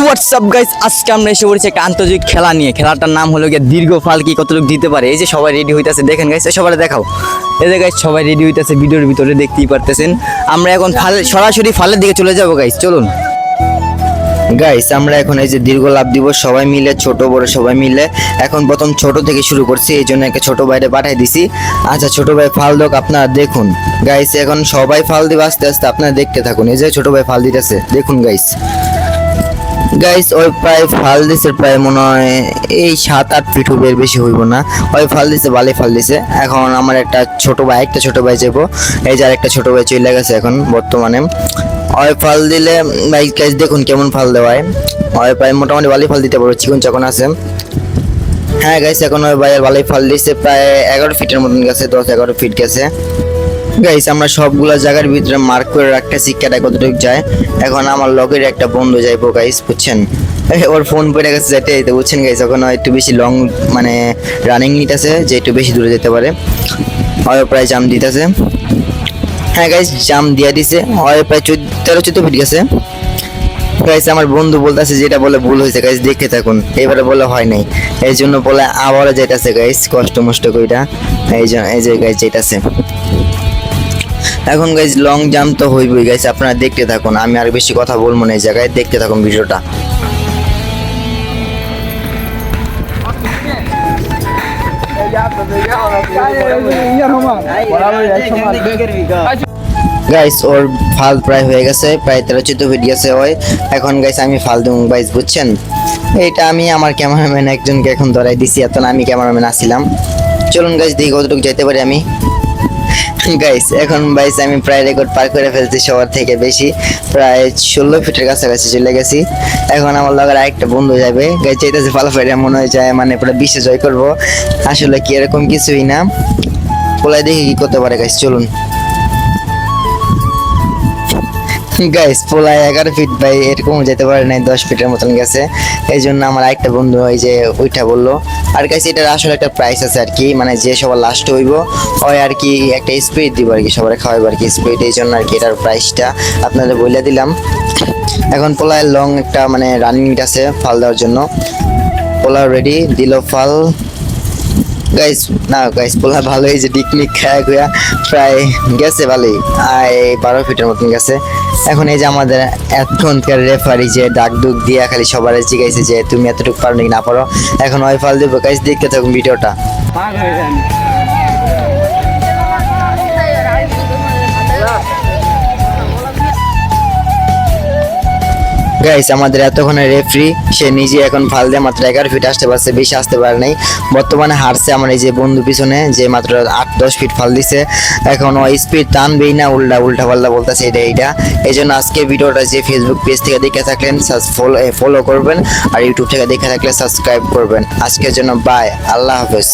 WhatsApp guys, আজকে আমরা এসে পড়েছি একটা আন্তর্জাতিক খেলা নিয়ে। খেলাটার নাম হলো গিয়ে দীর্ঘ ফাল কি কতটুকু দিতে পারে। এই যে সবাই রেডি হইতেছে, দেখেন গাইস, সবাই দেখাও। এই যে গাইস সবাই রেডি হইতেছে, ভিডিওর ভিতরে দেখতেই পারতেছেন। আমরা এখন সরাসরি ফালের দিকে চলে যাবো গাইস, চলুন। গাইস আমরা এখন এই যে দীর্ঘ লাভ দিব সবাই মিলে, ছোট বড় সবাই মিলে। এখন প্রথম ছোট থেকে শুরু করছি, এই জন্য একটা ছোট ভাইরে পাঠাই দিছি। আচ্ছা ছোট ভাই ফাল দোক, আপনারা দেখুন গাইস। এখন সবাই ফাল দিবে আস্তে আস্তে, আপনারা দেখতে থাকুন। এই যে ছোট ভাই ফাল দিতেছে, দেখুন গাইস। গাইস ওই প্রায় ফাল দিছে, প্রায় মনে হয় এই 7-8 ফিট হবে, এর বেশি হইব না। ওই ফাল দিছে, ভালোই ফাল দিছে। এখন আমার একটা ছোট ভাই যাবো। এই যে আরেকটা ছোট ভাই চলে গেছে এখন বর্তমানে। ওই ফাল দিলে ভাই গাইস দেখুন কেমন ফাল দেওয়ায়। ওই প্রায় মোটামুটি ভালোই ফাল দিতে পারবো, চিকন চাকন আছে। হ্যাঁ গাইস এখন ওই ভাইয়ের ভালোই ফাল দিছে, প্রায় 11 ফিটের মতন গেছে, 10-11 ফিট গেছে। গাইস আমরা সবগুলা জায়গার ভিতরে মার্ক করে রাখতেছি কেটা কতটুকু যায়। এখন আমার লগের একটা বন্ধু যাইবো গাইস, বুঝছেন। ওর ফোন পড়ে গেছে যেতে যেতে, বুঝছেন গাইস। এখন একটু বেশি লং মানে রানিং নিতেছে, যে একটু বেশি দূরে যেতে পারে। হয় প্রায় জাম দিতেছে। হ্যাঁ গাইস জাম দিয়ে দিছে, হয় প্রায় 13-14 ফিট গেছে। গাইস আমার বন্ধু বলতেছে যেটা বলে ভুল হয়েছে গাইস, দেখতে থাকুন। এবারে বলে হয় নাই, এই জন্য বলে আবারও যেতেছে গাইস, কষ্ট মষ্ট কইরা। এই যে গাইস যেতেছে। এখন গাইজ লং জাম্প তো হইবই গাইজ, আপনারা দেখতে থাকুন। আমি আর বেশি কথা বলবো না, এই জায়গায় দেখতে থাকুন ভিডিওটা। গাইস ওর ফাল প্রায় হয়ে গেছে, প্রায় 13-14 ফিট গেছে ওই। এখন গাইস আমি ফাল দেবো গাইস, বুঝছেন। এটা আমি আমার ক্যামেরাম্যান একজনকে এখন ধরাই দিছি, এত আমি ক্যামেরাম্যান আসছিলাম। চলুন গাইস দেখি কতটুকু যাইতে পারি আমি। গাইস এখন গাইস আমি প্রায় রেকর্ড পার করে ফেলছি, সবার থেকে বেশি, প্রায় 16 ফিটের কাছাকাছি চলে গেছি। এখন আমার লগের আরেকটা বন্ধু যাবে গাইস, চাইতেছে ফালাফাইরা মনে হয় যায় মানে পুরো বিশ্বে জয় করবো। আসলে কি এরকম কিছুই না, পোলাই দেখি কি করতে পারে গাইস, চলুন। গাইস পোলায় 11 ফিট ভাই, এরকম যেতে পারে নাই, 10 ফিটের মতন গেছে। এই জন্য আমার আরেকটা বন্ধু ওই যে ওইটা বললো। আর গাইস এটার আসলে একটা প্রাইস আছে আর কি, মানে যে সবার লাস্ট হইব ওই আর কি একটা স্পিড দিব আর কি, সবার খাওয়াইব আর কি স্পিড। এই জন্য আর কি এটার প্রাইসটা আপনাদের বলে দিলাম। এখন পোলায় লং একটা মানে রানিং আছে ফাল দেওয়ার জন্য। পোলা রেডি দিল ফাল গাইস। না গাইস পোলা ভালো, এই যে ডিকনিক খায়া খুয়া প্রায় গেছে ভালোই, 12 ফিটের মতন গেছে। এখন এই যে আমাদের এখনকার রেফারি যে ডাক দুক দিয়া খালি সবার জিজ্ঞাসা যে তুমি এতটুকু পারো নাকি না পারো। এখন ওই ফাল দিব গাইস, দেখতে থাকুন ভিডিওটা। গাইস আমাদের এতক্ষণে রেফারি সে নিজে এখন ফাল দিয়ে মাত্র 11 ফিট আসতে পারছে, বেশি আসতে পারে নাই। বর্তমানে হারছে আমার এই যে বন্ধু পিছনে, যে মাত্র 8-10 ফিট ফাল দিছে। এখন ওই স্পিড টানবেই না, উল্টা পাল্টা বলতেছে এইটা। এই জন্য আজকে ভিডিওটা যে ফেসবুক পেজ থেকে দেখে থাকলেন ফলো করবেন, আর ইউটিউব থেকে দেখে থাকলে সাবস্ক্রাইব করবেন। আজকের জন্য বাই, আল্লাহ হাফেজ।